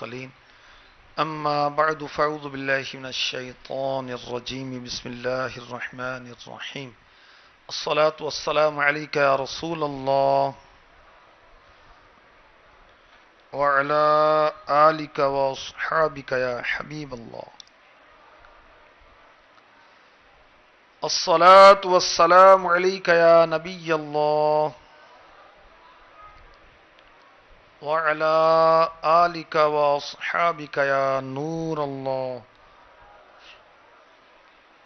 المرسلين أما بعد فأعوذ بالله من الشيطان الرجيم بسم الله الرحمن الرحيم الصلاة والسلام عليك يا رسول الله وعلى آلك وأصحابك يا حبيب الله الصلاة والسلام عليك يا نبي الله وعلى آلك وأصحابك يا نور الله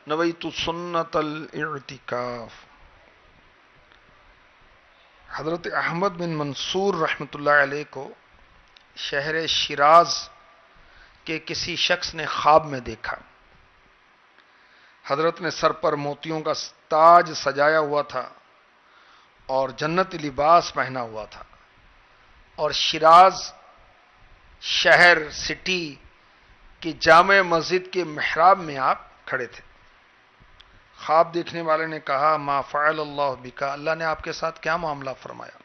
نويت سنة الاعتکاف. حضرت احمد بن منصور رحمۃ اللہ علیہ کو شہر شیراز کے کسی شخص نے خواب میں دیکھا. حضرت نے سر پر موتیوں کا تاج سجایا ہوا تھا اور جنتی لباس پہنا ہوا تھا اور شیراز شہر سٹی کی جامع مسجد کے محراب میں آپ کھڑے تھے. خواب دیکھنے والے نے کہا ما فعل اللہ بکا، اللہ نے آپ کے ساتھ کیا معاملہ فرمایا؟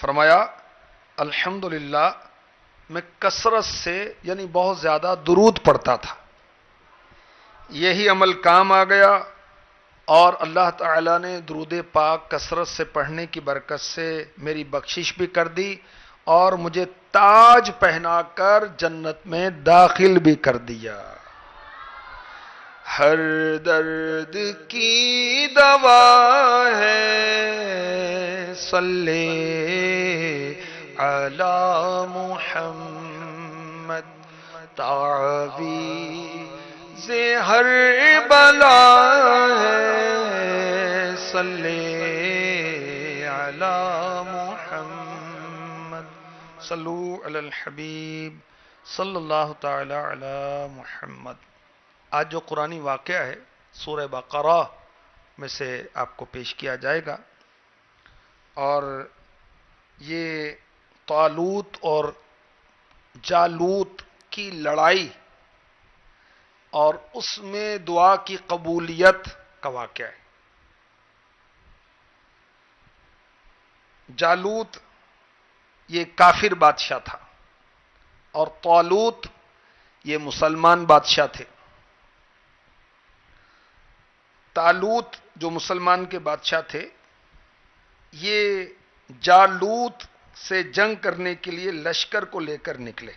فرمایا الحمدللہ میں کثرت سے یعنی بہت زیادہ درود پڑھتا تھا، یہی عمل کام آ گیا اور اللہ تعالی نے درود پاک کثرت سے پڑھنے کی برکت سے میری بخشش بھی کر دی اور مجھے تاج پہنا کر جنت میں داخل بھی کر دیا. ہر درد کی دوا ہے صلی علی محمد، تعویذ ہر بلا ہے صلی علی محمد. صلو علی الحبیب صلی اللہ تعالی علی محمد. آج جو قرآنی واقعہ ہے سورہ بقرہ میں سے آپ کو پیش کیا جائے گا اور یہ طالوت اور جالوت کی لڑائی اور اس میں دعا کی قبولیت کا واقعہ ہے. جالوت یہ کافر بادشاہ تھا اور طالوت یہ مسلمان بادشاہ تھے. طالوت جو مسلمان کے بادشاہ تھے یہ جالوت سے جنگ کرنے کے لیے لشکر کو لے کر نکلے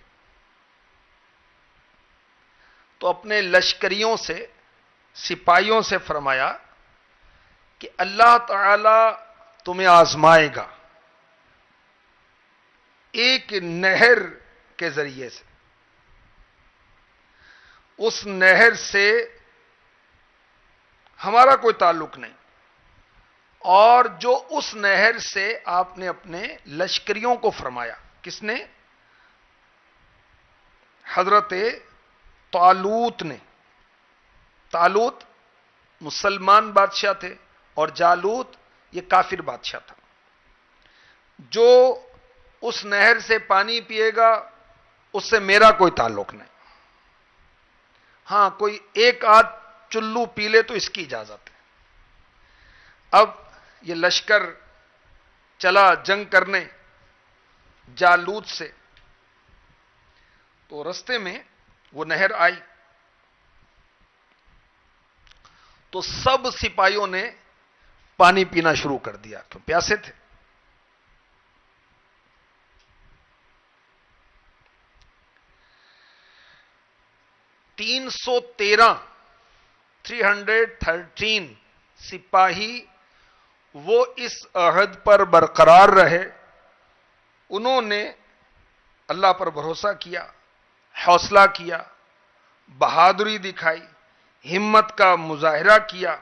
تو اپنے لشکریوں سے سپاہیوں سے فرمایا کہ اللہ تعالی تمہیں آزمائے گا ایک نہر کے ذریعے سے. اس نہر سے ہمارا کوئی تعلق نہیں اور جو اس نہر سے آپ نے اپنے لشکریوں کو فرمایا. کس نے؟ حضرت طالوت نے. طالوت مسلمان بادشاہ تھے اور جالوت یہ کافر بادشاہ تھا. جو اس نہر سے پانی پیے گا اس سے میرا کوئی تعلق نہیں. ہاں کوئی ایک آدھ چلو پی لے تو اس کی اجازت ہے. اب یہ لشکر چلا جنگ کرنے جالوت سے تو رستے میں وہ نہر آئی تو سب سپاہیوں نے پانی پینا شروع کر دیا کیوں پیاسے تھے. تین سو 313 سپاہی وہ اس عہد پر برقرار رہے. انہوں نے اللہ پر بھروسہ کیا، حوصلہ کیا، بہادری دکھائی، ہمت کا مظاہرہ کیا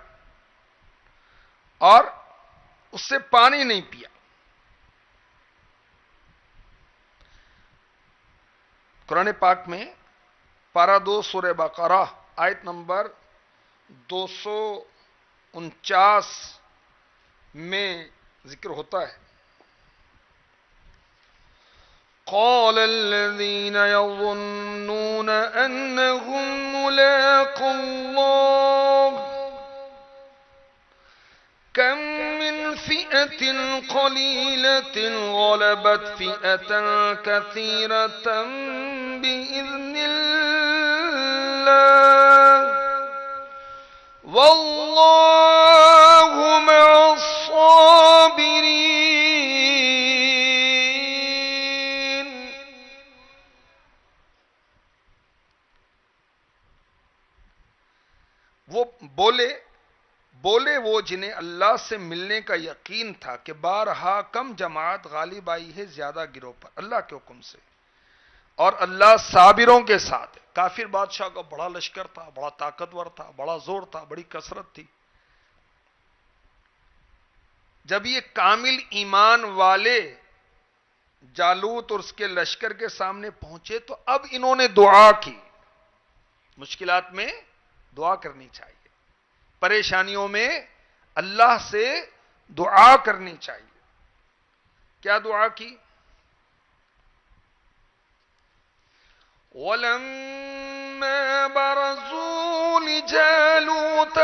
اور اس سے پانی نہیں پیا. قرآن پاک میں پارہ 2 سورہ بقرہ آیت نمبر 249 میں ذکر ہوتا ہے قال الذين يظنون أنهم ملاقو الله كم من فئة قليلة غلبت فئة كثيرة بإذن الله والله مع الصابرين. وہ بولے وہ جنہیں اللہ سے ملنے کا یقین تھا کہ بارہا کم جماعت غالب آئی ہے زیادہ گروہ پر اللہ کے حکم سے، اور اللہ صابروں کے ساتھ ہے. کافر بادشاہ کا بڑا لشکر تھا، بڑا طاقتور تھا، بڑا زور تھا، بڑی کثرت تھی. جب یہ کامل ایمان والے جالوت اور اس کے لشکر کے سامنے پہنچے تو اب انہوں نے دعا کی. مشکلات میں دعا کرنی چاہیے، پریشانیوں میں اللہ سے دعا کرنی چاہیے. کیا دعا کی؟ وَلَمَّا بَرَزُوا لِجَالُوتَ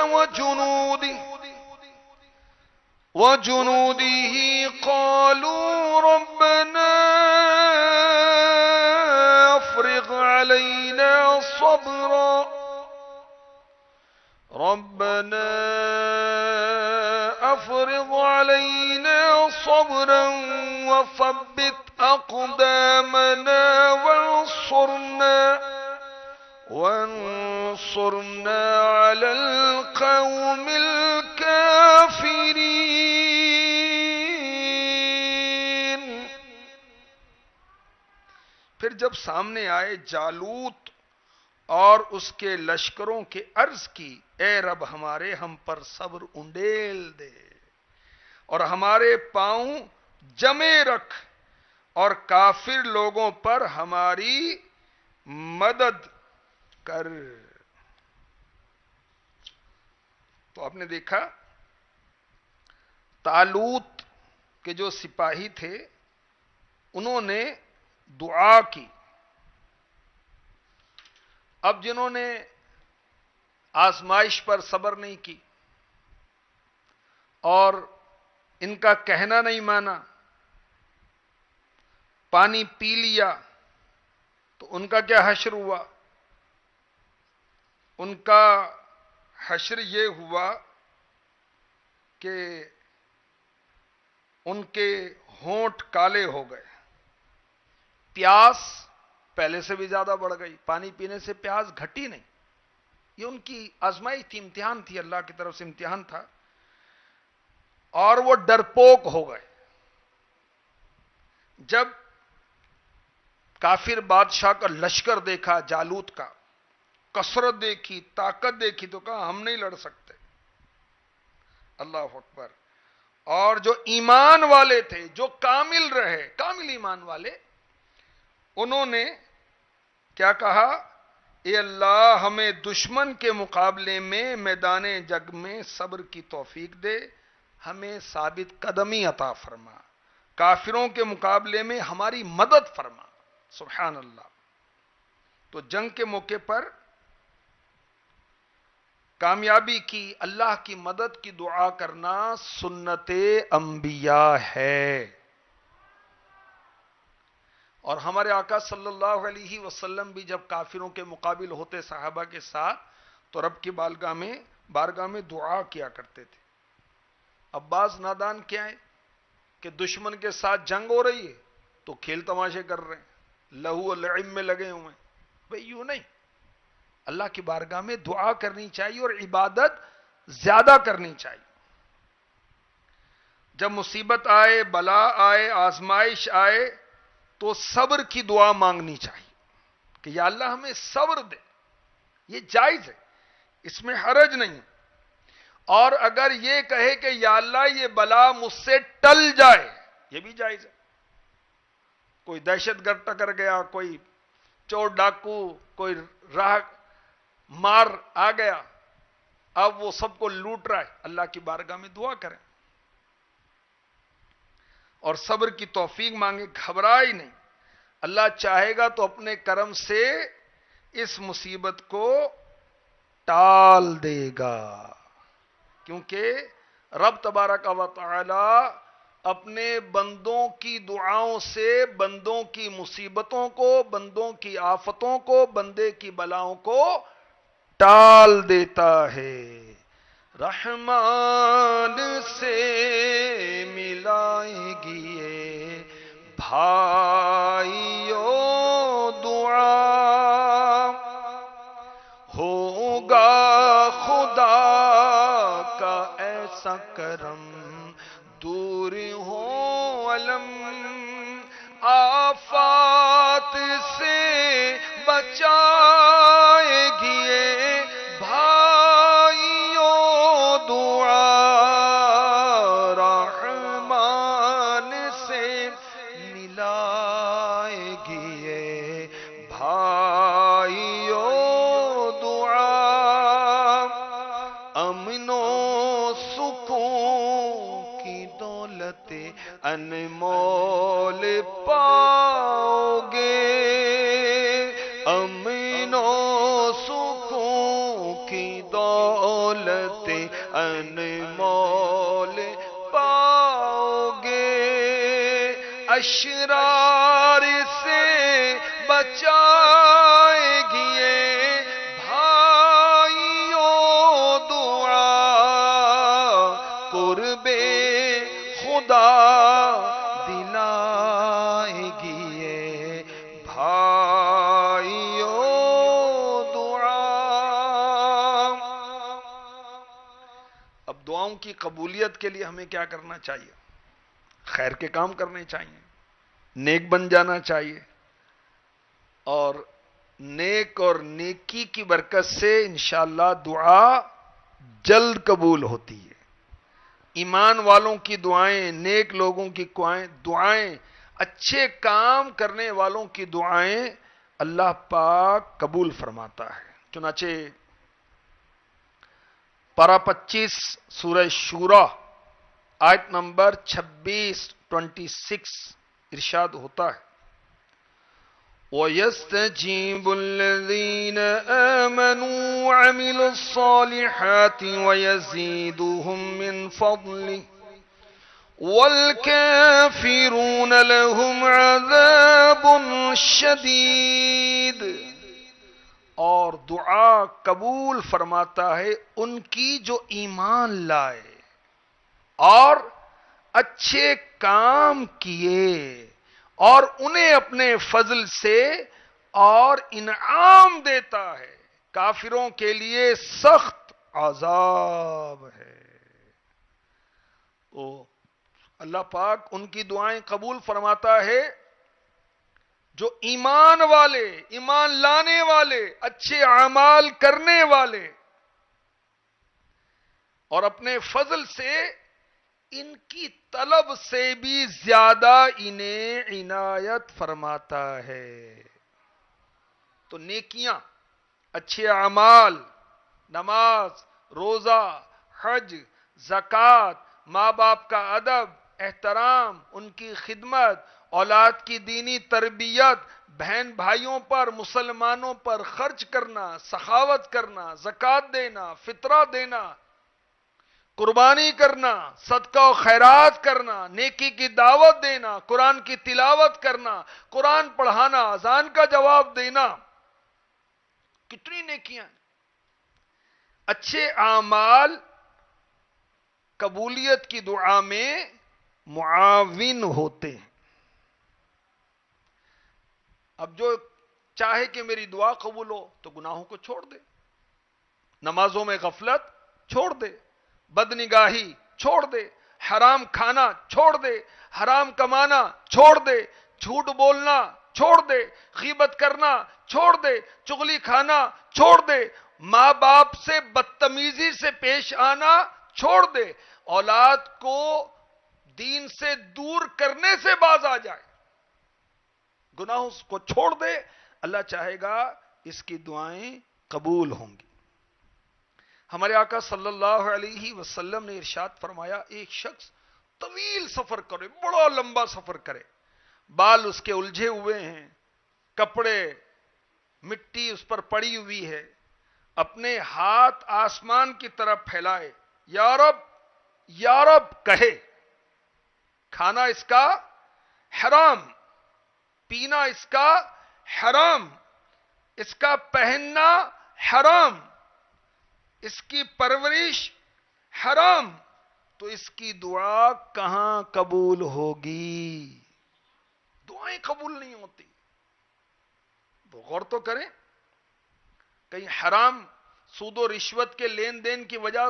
وَجُنُودِهِ قَالُوا رَبَّنَا أَفْرِغْ عَلَيْنَا صبرا وثبت أقدامنا وانصرنا على القوم الكافرين. پھر جب سامنے آئے جالوت اور اس کے لشکروں کے عرض کی، اے رب ہمارے ہم پر صبر انڈیل دے اور ہمارے پاؤں جمے رکھ اور کافر لوگوں پر ہماری مدد کر. تو آپ نے دیکھا طالوت کے جو سپاہی تھے انہوں نے دعا کی. اب جنہوں نے آزمائش پر صبر نہیں کی اور ان کا کہنا نہیں مانا، پانی پی لیا، تو ان کا کیا حشر ہوا؟ ان کا حشر یہ ہوا کہ ان کے ہونٹ کالے ہو گئے، پیاس پہلے سے بھی زیادہ بڑھ گئی. پانی پینے سے پیاس گھٹی نہیں، یہ ان کی آزمائش تھی، امتحان تھی، اللہ کی طرف سے امتحان تھا. اور وہ ڈرپوک ہو گئے. جب کافر بادشاہ کا لشکر دیکھا، جالوت کا کثرت دیکھی، طاقت دیکھی، تو کہا ہم نہیں لڑ سکتے. اللہ اکبر. اور جو ایمان والے تھے، جو کامل رہے، کامل ایمان والے، انہوں نے کیا کہا؟ اے اللہ ہمیں دشمن کے مقابلے میں میدان جنگ میں صبر کی توفیق دے، ہمیں ثابت قدمی عطا فرما، کافروں کے مقابلے میں ہماری مدد فرما. سبحان اللہ. تو جنگ کے موقع پر کامیابی کی، اللہ کی مدد کی دعا کرنا سنت انبیاء ہے. اور ہمارے آقا صلی اللہ علیہ وسلم بھی جب کافروں کے مقابل ہوتے صحابہ کے ساتھ تو رب کی بارگاہ میں دعا کیا کرتے تھے. اب بعض نادان کیا ہے کہ دشمن کے ساتھ جنگ ہو رہی ہے تو کھیل تماشے کر رہے ہیں، لہو و لعب میں لگے ہوئے ہیں. بھئی یوں نہیں، اللہ کی بارگاہ میں دعا کرنی چاہیے اور عبادت زیادہ کرنی چاہیے. جب مصیبت آئے، بلا آئے، آزمائش آئے تو صبر کی دعا مانگنی چاہیے کہ یا اللہ ہمیں صبر دے. یہ جائز ہے، اس میں حرج نہیں. اور اگر یہ کہے کہ یا اللہ یہ بلا مجھ سے ٹل جائے، یہ بھی جائز ہے. کوئی دہشت گرد ٹکر گیا، کوئی چور ڈاکو، کوئی راہ مار آ گیا، اب وہ سب کو لوٹ رہا ہے، اللہ کی بارگاہ میں دعا کریں اور صبر کی توفیق مانگے. گھبرائے نہیں، اللہ چاہے گا تو اپنے کرم سے اس مصیبت کو ٹال دے گا، کیونکہ رب تبارک و تعالی اپنے بندوں کی دعاؤں سے بندوں کی مصیبتوں کو، بندوں کی آفتوں کو، بندے کی بلاؤں کو ٹال دیتا ہے۔ رحمان سے ملائے گی یہ بھائیو دعا، ہوگا خدا کا ایسا کرم، دور ہو علم آفات سے بچائے گی یہ بھائیو دعا، رحمان سے ملائے گی یہ بھائیو دعا، امن و سکون کی دولت انمول پاؤ گے، امن و سکون کی دولت انمول پاؤ گے، اشرار سے بچائے گی یہ بھائیو دعا، قرب خدا دلائے گی یہ بھائیو دعا۔ اب دعاؤں کی قبولیت کے لیے ہمیں کیا کرنا چاہیے؟ خیر کے کام کرنے چاہیے، نیک بن جانا چاہیے، اور نیک اور نیکی کی برکت سے انشاءاللہ دعا جلد قبول ہوتی ہے۔ ایمان والوں کی دعائیں، نیک لوگوں کی دعائیں، اچھے کام کرنے والوں کی دعائیں اللہ پاک قبول فرماتا ہے۔ چنانچہ پارہ 25 سورہ شورى آیت نمبر 26 ارشاد ہوتا ہے، وَيَسْتَجِيبُ الَّذِينَ آمَنُوا وَعَمِلُوا الصَّالِحَاتِ وَيَزِيدُهُم مِّن فَضْلِهِ وَالْكَافِرُونَ لَهُمْ عَذَابٌ شَدِيدٌ۔ اور دعا قبول فرماتا ہے ان کی جو ایمان لائے اور اچھے کام کیے، اور انہیں اپنے فضل سے اور انعام دیتا ہے۔ کافروں کے لیے سخت عذاب ہے۔ تو اللہ پاک ان کی دعائیں قبول فرماتا ہے جو ایمان والے، ایمان لانے والے، اچھے اعمال کرنے والے، اور اپنے فضل سے ان کی طلب سے بھی زیادہ انہیں عنایت فرماتا ہے۔ تو نیکیاں، اچھے اعمال، نماز، روزہ، حج، زکوٰۃ، ماں باپ کا ادب، احترام، ان کی خدمت، اولاد کی دینی تربیت، بہن بھائیوں پر، مسلمانوں پر خرچ کرنا، سخاوت کرنا، زکوٰۃ دینا، فطرہ دینا، قربانی کرنا، صدقہ و خیرات کرنا، نیکی کی دعوت دینا، قرآن کی تلاوت کرنا، قرآن پڑھانا، اذان کا جواب دینا، کتنی نیکیاں۔ اچھے اعمال قبولیت کی دعا میں معاون ہوتے ہیں۔ اب جو چاہے کہ میری دعا قبول ہو تو گناہوں کو چھوڑ دے، نمازوں میں غفلت چھوڑ دے، بدنگاہی چھوڑ دے، حرام کھانا چھوڑ دے، حرام کمانا چھوڑ دے، جھوٹ بولنا چھوڑ دے، غیبت کرنا چھوڑ دے، چغلی کھانا چھوڑ دے، ماں باپ سے بدتمیزی سے پیش آنا چھوڑ دے، اولاد کو دین سے دور کرنے سے باز آ جائے، گناہوں کو چھوڑ دے، اللہ چاہے گا اس کی دعائیں قبول ہوں گی۔ ہمارے آقا صلی اللہ علیہ وسلم نے ارشاد فرمایا، ایک شخص طویل سفر کرے، بڑا لمبا سفر کرے، بال اس کے الجھے ہوئے ہیں، کپڑے مٹی اس پر پڑی ہوئی ہے، اپنے ہاتھ آسمان کی طرف پھیلائے، یا رب یا رب کہے، کھانا اس کا حرام، پینا اس کا حرام، اس کا پہننا حرام، اس کی پرورش حرام، تو اس کی دعا کہاں قبول ہوگی؟ دعائیں قبول نہیں ہوتی. تو غور تو کریں، کہیں حرام سود و رشوت کے لین دین کی وجہ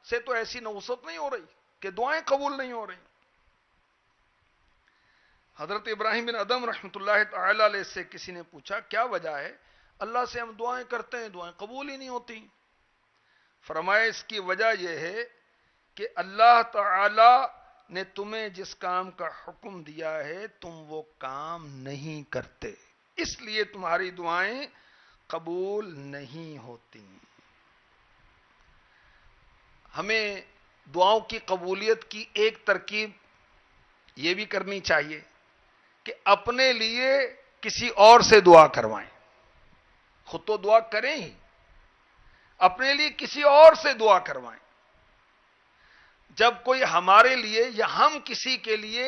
سے تو ایسی نوسط نہیں ہو رہی کہ دعائیں قبول نہیں ہو رہی. حضرت ابراہیم بن ادم رحمۃ اللہ تعالی علیہ سے کسی نے پوچھا کیا وجہ ہے اللہ سے ہم دعائیں کرتے ہیں دعائیں قبول ہی نہیں ہوتی؟ فرمایا اس کی وجہ یہ ہے کہ اللہ تعالی نے تمہیں جس کام کا حکم دیا ہے تم وہ کام نہیں کرتے، اس لیے تمہاری دعائیں قبول نہیں ہوتی. ہمیں دعاؤں کی قبولیت کی ایک ترکیب یہ بھی کرنی چاہیے کہ اپنے لیے کسی اور سے دعا کروائیں. خود تو دعا کریں ہی، اپنے لیے کسی اور سے دعا کروائیں. جب کوئی ہمارے لیے یا ہم کسی کے لیے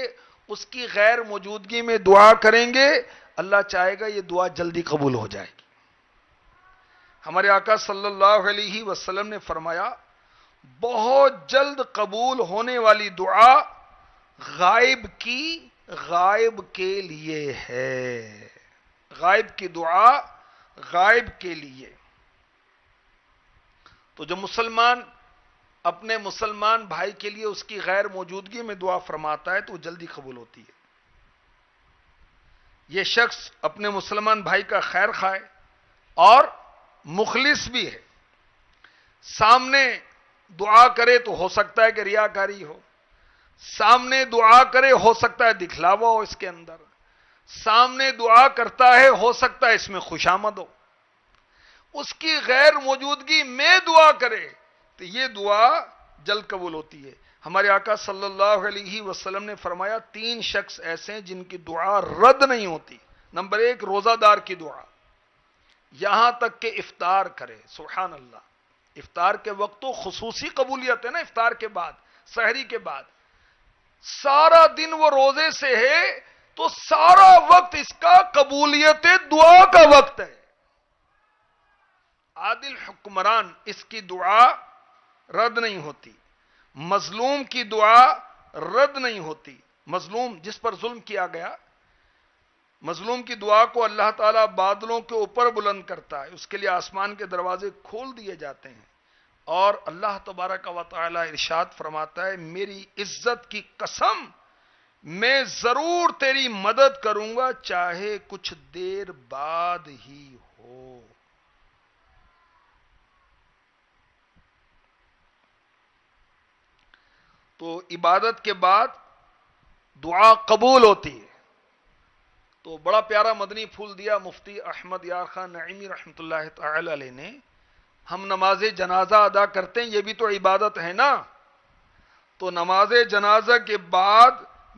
اس کی غیر موجودگی میں دعا کریں گے، اللہ چاہے گا یہ دعا جلدی قبول ہو جائے گی. ہمارے آقا صلی اللہ علیہ وسلم نے فرمایا بہت جلد قبول ہونے والی دعا غائب کے لیے ہے. غائب کی دعا غائب کے لیے. تو جو مسلمان اپنے مسلمان بھائی کے لیے اس کی غیر موجودگی میں دعا فرماتا ہے تو وہ جلدی قبول ہوتی ہے. یہ شخص اپنے مسلمان بھائی کا خیر خواہ اور مخلص بھی ہے. سامنے دعا کرے تو ہو سکتا ہے کہ ریاکاری ہو، سامنے دعا کرے ہو سکتا ہے دکھلاوا ہو اس کے اندر، سامنے دعا کرتا ہے ہو سکتا ہے اس میں خوشامد ہو. اس کی غیر موجودگی میں دعا کرے تو یہ دعا جلد قبول ہوتی ہے. ہمارے آقا صلی اللہ علیہ وسلم نے فرمایا 3 شخص ایسے ہیں جن کی دعا رد نہیں ہوتی. نمبر 1 روزہ دار کی دعا، یہاں تک کہ افطار کرے. سبحان اللہ، افطار کے وقت تو خصوصی قبولیت ہے نا، افطار کے بعد سحری کے بعد سارا دن وہ روزے سے ہے تو سارا وقت اس کا قبولیت دعا کا وقت ہے. عادل حکمران اس کی دعا رد نہیں ہوتی. مظلوم کی دعا رد نہیں ہوتی. مظلوم جس پر ظلم کیا گیا، مظلوم کی دعا کو اللہ تعالیٰ بادلوں کے اوپر بلند کرتا ہے، اس کے لیے آسمان کے دروازے کھول دیے جاتے ہیں. اور اللہ تبارک و تعالی ارشاد فرماتا ہے میری عزت کی قسم میں ضرور تیری مدد کروں گا چاہے کچھ دیر بعد ہی ہو. تو عبادت کے بعد دعا قبول ہوتی ہے. تو بڑا پیارا مدنی پھول دیا مفتی احمد یار خان نعیمی رحمۃ اللہ تعالی علیہ نے. ہم نماز جنازہ ادا کرتے ہیں، یہ بھی تو عبادت ہے نا. تو نماز جنازہ کے بعد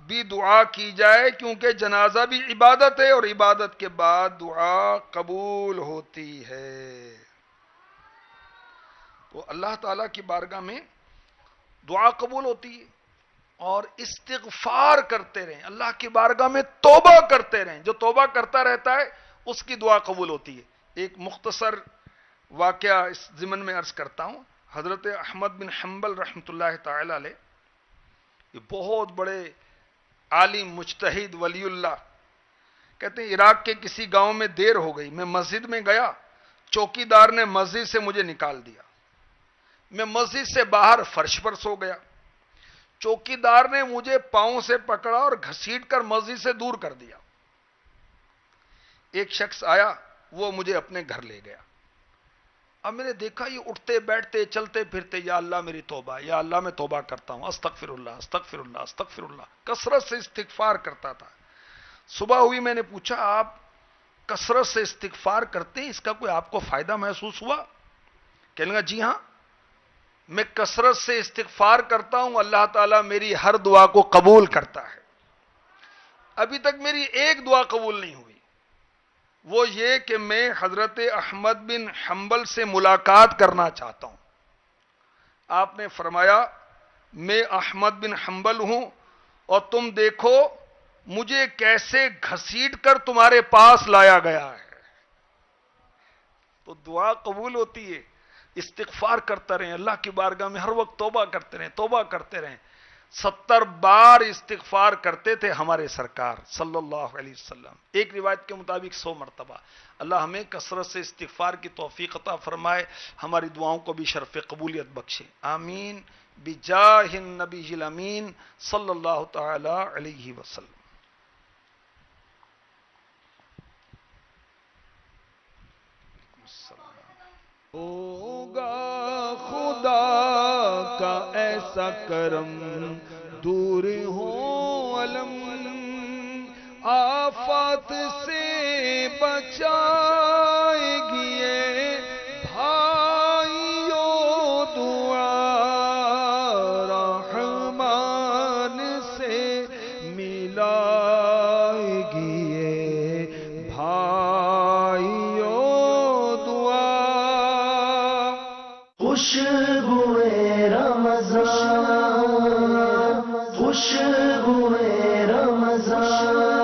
بھی دعا کی جائے کیونکہ جنازہ بھی عبادت ہے اور عبادت کے بعد دعا قبول ہوتی ہے. تو اللہ تعالیٰ کی بارگاہ میں دعا قبول ہوتی ہے. اور استغفار کرتے رہیں، اللہ کی بارگاہ میں توبہ کرتے رہیں. جو توبہ کرتا رہتا ہے اس کی دعا قبول ہوتی ہے. ایک مختصر واقعہ اس ضمن میں عرض کرتا ہوں. حضرت احمد بن حنبل رحمۃ اللہ تعالی علیہ، یہ بہت بڑے عالم مجتہد ولی اللہ، کہتے ہیں عراق کے کسی گاؤں میں دیر ہو گئی، میں مسجد میں گیا، چوکی دار نے مسجد سے مجھے نکال دیا. میں مسجد سے باہر فرش پر سو گیا. چوکی دار نے مجھے پاؤں سے پکڑا اور گھسیٹ کر مسجد سے دور کر دیا. ایک شخص آیا، وہ مجھے اپنے گھر لے گیا. اب میں نے دیکھا یہ اٹھتے بیٹھتے چلتے پھرتے یا اللہ میری توبہ، یا اللہ میں توبہ کرتا ہوں، استغفر اللہ استغفر اللہ استغفر اللہ، کثرت سے استغفار کرتا تھا. صبح ہوئی، میں نے پوچھا آپ کثرت سے استغفار کرتے ہیں، اس کا کوئی آپ کو فائدہ محسوس ہوا؟ کہنے لگا جی ہاں، میں کثرت سے استغفار کرتا ہوں، اللہ تعالیٰ میری ہر دعا کو قبول کرتا ہے. ابھی تک میری ایک دعا قبول نہیں ہوئی، وہ یہ کہ میں حضرت احمد بن حنبل سے ملاقات کرنا چاہتا ہوں. آپ نے فرمایا میں احمد بن حنبل ہوں اور تم دیکھو مجھے کیسے گھسیٹ کر تمہارے پاس لایا گیا ہے. تو دعا قبول ہوتی ہے. استغفار کرتا رہیں, اللہ کی بارگاہ میں ہر وقت توبہ کرتے رہیں, توبہ کرتے رہیں. 70 بار استغفار کرتے تھے ہمارے سرکار صلی اللہ علیہ وسلم. ایک روایت کے مطابق 100 مرتبہ. اللہ ہمیں کثرت سے استغفار کی توفیق عطا فرمائے, ہماری دعاؤں کو بھی شرف قبولیت بخشے. آمین بجاہ النبی الامین صلی اللہ تعالی علیہ وسلم. ہوگا خدا کا ایسا کرم, دور ہو علم, آفات سے بچائے گی یہ بھائیو دعا, رحمان سے ملائے گی یہ بھائیو دعا. خوشبوئے رمضان, خوشبوئے رمضان.